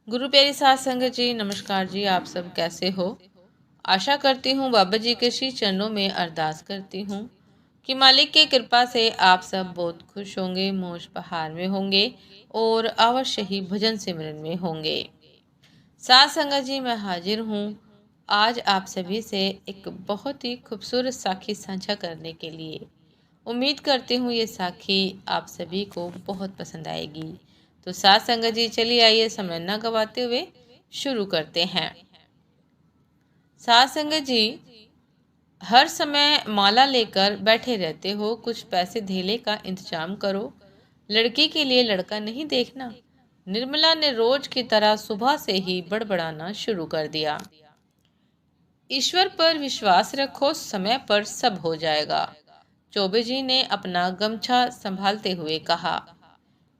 गुरु प्यारी साध संगत जी, नमस्कार जी। आप सब कैसे हो? आशा करती हूँ बाबा जी के श्री चरणों में अरदास करती हूँ कि मालिक की कृपा से आप सब बहुत खुश होंगे, मौज बहार में होंगे और अवश्य ही भजन सिमरन में होंगे। साध संगत जी, मैं हाजिर हूँ आज आप सभी से एक बहुत ही खूबसूरत साखी साझा करने के लिए। उम्मीद करती हूँ ये साखी आप सभी को बहुत पसंद आएगी। तो साथ संगत जी, चलिए आइए समय न गवाते हुए शुरू करते हैं। साथ संगत जी, हर समय माला लेकर बैठे रहते हो, कुछ पैसे धेले का इंतजाम करो। लड़की के लिए लड़का नहीं देखना। निर्मला ने रोज की तरह सुबह से ही बड़बड़ाना शुरू कर दिया। ईश्वर पर विश्वास रखो, समय पर सब हो जाएगा। चौबे जी ने अपना गमछा संभालते हुए कहा।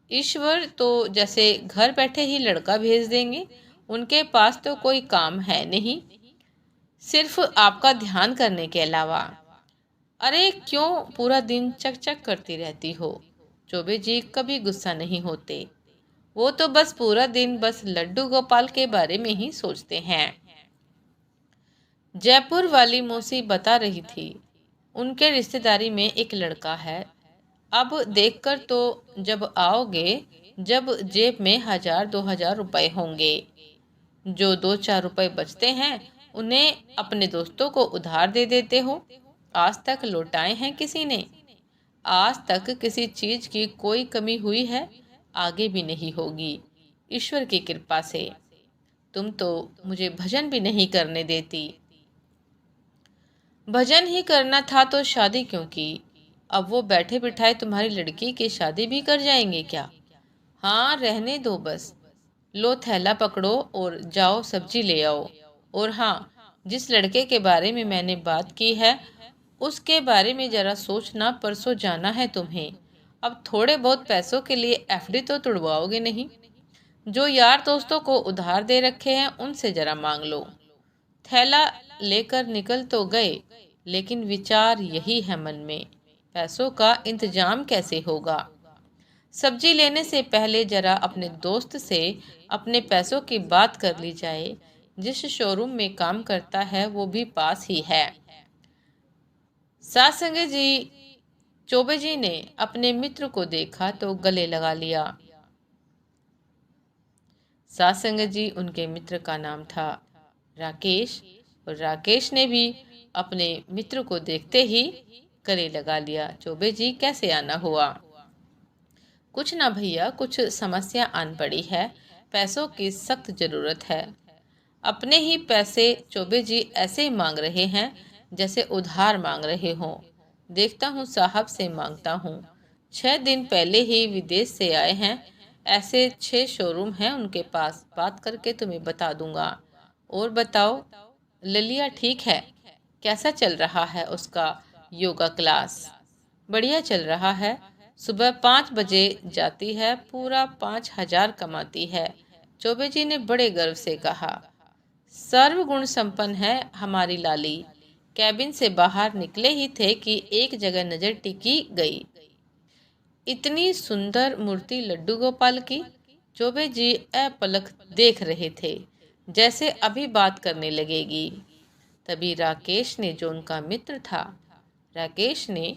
ईश्वर तो जैसे घर बैठे ही लड़का भेज देंगे। उनके पास तो कोई काम है नहीं, सिर्फ आपका ध्यान करने के अलावा। अरे क्यों पूरा दिन चक चक करती रहती हो? चौबे जी कभी गुस्सा नहीं होते। वो तो बस पूरा दिन बस लड्डू गोपाल के बारे में ही सोचते हैं। जयपुर वाली मौसी बता रही थी, उनके रिश्तेदारी में एक लड़का है। अब देखकर तो जब आओगे, जब जेब में 1000-2000 रुपए होंगे, जो 2-4 रुपए बचते हैं उन्हें अपने दोस्तों को उधार दे देते हो। आज तक लौटाए हैं किसी ने? आज तक किसी चीज की कोई कमी हुई है? आगे भी नहीं होगी, ईश्वर की कृपा से। तुम तो मुझे भजन भी नहीं करने देती। भजन ही करना था तो शादी क्यों की? अब वो बैठे बिठाए तुम्हारी लड़की की शादी भी कर जाएंगे क्या? हाँ, रहने दो बस। लो थैला पकड़ो और जाओ सब्जी ले आओ। और हाँ, जिस लड़के के बारे में मैंने बात की है उसके बारे में जरा सोचना, परसों जाना है तुम्हें। अब थोड़े बहुत पैसों के लिए एफडी तो तुड़वाओगे नहीं? जो यार दोस्तों को उधार दे रखे हैं उनसे जरा मांग लो। थैला लेकर निकल तो गए, लेकिन विचार यही है मन में, पैसों का इंतजाम कैसे होगा? सब्जी लेने से पहले जरा अपने दोस्त से अपने पैसों की बात कर ली जाए। जिस शोरूम में काम करता है वो भी पास ही है। सासंगे जी, चौबे जी ने अपने मित्र को देखा तो गले लगा लिया। सासंगे जी, उनके मित्र का नाम था राकेश, और राकेश ने भी अपने मित्र को देखते ही गले लगा लिया। चौबे जी, कैसे आना हुआ? कुछ ना भैया, कुछ समस्या आन पड़ी है, पैसों की सख्त जरूरत है। अपने ही पैसे चौबे जी ऐसे मांग रहे हैं जैसे उधार मांग रहे हों। देखता हूँ साहब से मांगता हूँ। 6 दिन पहले ही विदेश से आए हैं। ऐसे 6 शोरूम हैं उनके पास, बात करके तुम्हें बता दूंगा। और बताओ, ललिया ठीक है? कैसा चल रहा है उसका योगा क्लास? बढ़िया चल रहा है। सुबह 5 बजे जाती है, पूरा 5000 कमाती है। चौबे जी ने बड़े गर्व से कहा। सर्वगुण संपन्न है हमारी लाली। कैबिन से बाहर निकले ही थे कि एक जगह नजर टिकी गई। इतनी सुंदर मूर्ति लड्डू गोपाल की। चौबे जी अपलक देख रहे थे, जैसे अभी बात करने लगेगी। तभी राकेश ने, जो उनका मित्र था, राकेश ने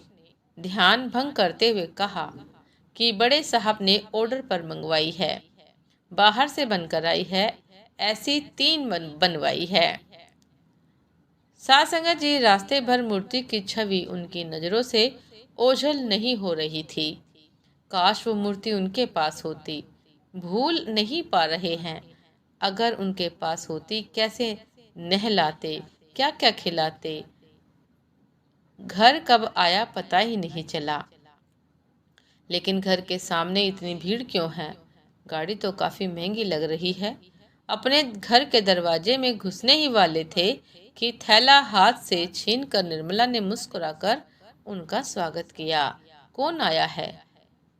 ध्यान भंग करते हुए कहा कि बड़े साहब ने ऑर्डर पर मंगवाई है, बाहर से बनकर आई है, ऐसी 3 बनवाई है। सासंगत जी, रास्ते भर मूर्ति की छवि उनकी नजरों से ओझल नहीं हो रही थी। काश वो मूर्ति उनके पास होती। भूल नहीं पा रहे हैं। अगर उनके पास होती, कैसे नहलाते, क्या क्या खिलाते। घर कब आया पता ही नहीं चला। लेकिन घर के सामने इतनी भीड़ क्यों है? गाड़ी तो काफी महंगी लग रही है। अपने घर के दरवाजे में घुसने ही वाले थे कि थैला हाथ से छीनकर निर्मला ने मुस्कुराकर उनका स्वागत किया। कौन आया है?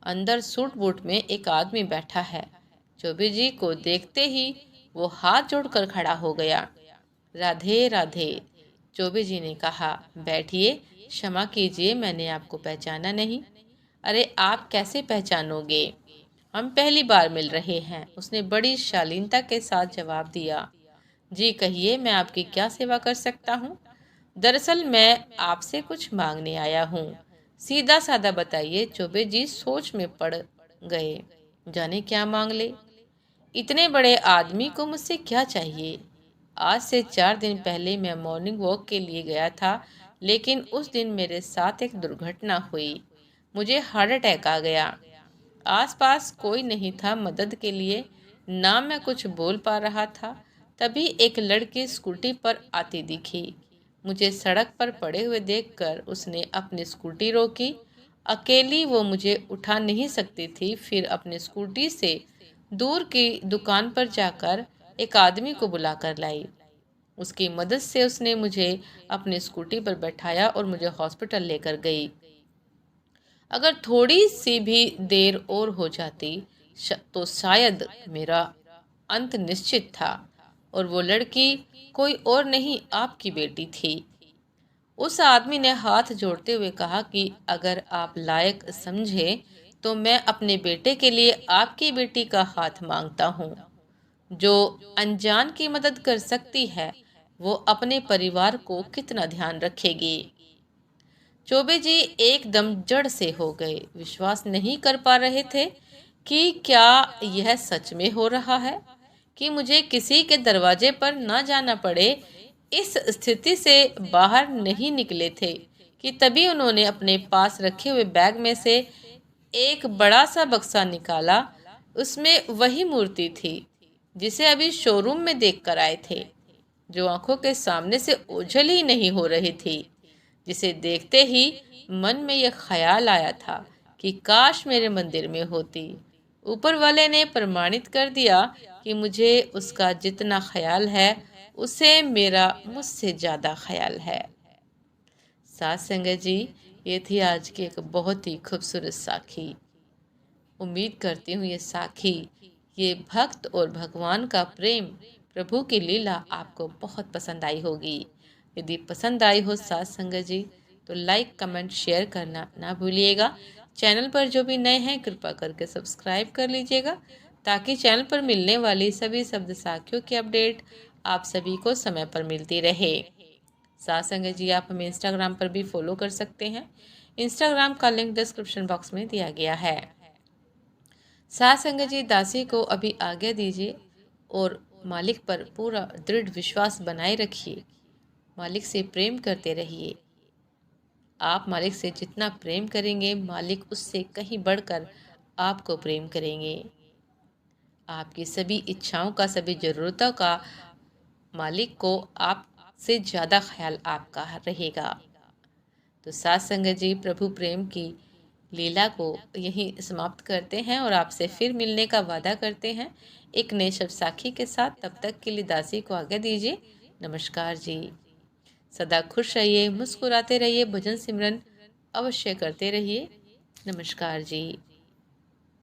अंदर सूट बूट में एक आदमी बैठा है। चौबे जी को देखते ही वो हाथ जोड़कर खड़ा हो गया। राधे राधे, चौबे जी ने कहा। बैठिए, क्षमा कीजिए, मैंने आपको पहचाना नहीं। अरे आप कैसे पहचानोगे? हम पहली बार मिल रहे हैं, उसने बड़ी शालीनता के साथ जवाब दिया। जी कहिए, मैं आपकी क्या सेवा कर सकता हूँ? दरअसल मैं आपसे कुछ मांगने आया हूँ। सीधा साधा बताइए। चौबे जी सोच में पड़ गए। जाने क्या मांग ले। इतने बड़े आदमी को मुझसे क्या चाहिए? आज से 4 दिन पहले मैं मॉर्निंग वॉक के लिए गया था, लेकिन उस दिन मेरे साथ एक दुर्घटना हुई। मुझे हार्ट अटैक आ गया। आसपास कोई नहीं था मदद के लिए, ना मैं कुछ बोल पा रहा था। तभी एक लड़की स्कूटी पर आती दिखी। मुझे सड़क पर पड़े हुए देखकर उसने अपनी स्कूटी रोकी। अकेली वो मुझे उठा नहीं सकती थी। फिर अपनी स्कूटी से दूर की दुकान पर जाकर एक आदमी को बुलाकर लाई। उसकी मदद से उसने मुझे अपनी स्कूटी पर बैठाया और मुझे हॉस्पिटल लेकर गई। अगर थोड़ी सी भी देर और हो जाती तो शायद मेरा अंत निश्चित था। और वो लड़की कोई और नहीं, आपकी बेटी थी। उस आदमी ने हाथ जोड़ते हुए कहा कि अगर आप लायक समझे तो मैं अपने बेटे के लिए आपकी बेटी का हाथ मांगता हूँ। जो अनजान की मदद कर सकती है, वो अपने परिवार को कितना ध्यान रखेगी। चौबे जी एकदम जड़ से हो गए। विश्वास नहीं कर पा रहे थे कि क्या यह सच में हो रहा है, कि मुझे किसी के दरवाजे पर न जाना पड़े। इस स्थिति से बाहर नहीं निकले थे कि तभी उन्होंने अपने पास रखे हुए बैग में से एक बड़ा सा बक्सा निकाला। उसमें वही मूर्ति थी जिसे अभी शोरूम में देख कर आए थे, जो आंखों के सामने से ओझल ही नहीं हो रही थी, जिसे देखते ही मन में यह ख्याल आया था कि काश मेरे मंदिर में होती। ऊपर वाले ने प्रमाणित कर दिया कि मुझे उसका जितना ख्याल है, उसे मेरा मुझसे ज्यादा ख्याल है। साथ संगत जी, ये थी आज की एक बहुत ही खूबसूरत साखी। उम्मीद करती हूँ ये साखी, ये भक्त और भगवान का प्रेम, प्रभु की लीला आपको बहुत पसंद आई होगी। यदि पसंद आई हो साथ संगत जी, तो लाइक कमेंट शेयर करना ना भूलिएगा। चैनल पर जो भी नए हैं कृपा करके सब्सक्राइब कर लीजिएगा, ताकि चैनल पर मिलने वाली सभी शब्द साखियों की अपडेट आप सभी को समय पर मिलती रहे। साथ संगत जी, आप हमें इंस्टाग्राम पर भी फॉलो कर सकते हैं। इंस्टाग्राम का लिंक डिस्क्रिप्शन बॉक्स में दिया गया है। साथ संगत जी, दासी को अभी आज्ञा दीजिए और मालिक पर पूरा दृढ़ विश्वास बनाए रखिए। मालिक से प्रेम करते रहिए। आप मालिक से जितना प्रेम करेंगे, मालिक उससे कहीं बढ़कर आपको प्रेम करेंगे। आपकी सभी इच्छाओं का, सभी जरूरतों का मालिक को आपसे ज़्यादा ख्याल आपका रहेगा। तो साथ संगत जी, प्रभु प्रेम की लीला को यहीं समाप्त करते हैं और आपसे फिर मिलने का वादा करते हैं एक नए शब साखी के साथ। तब तक के लिए दासी को आज्ञा दीजिए। नमस्कार जी। सदा खुश रहिए, मुस्कुराते रहिए, भजन सिमरन अवश्य करते रहिए। नमस्कार जी।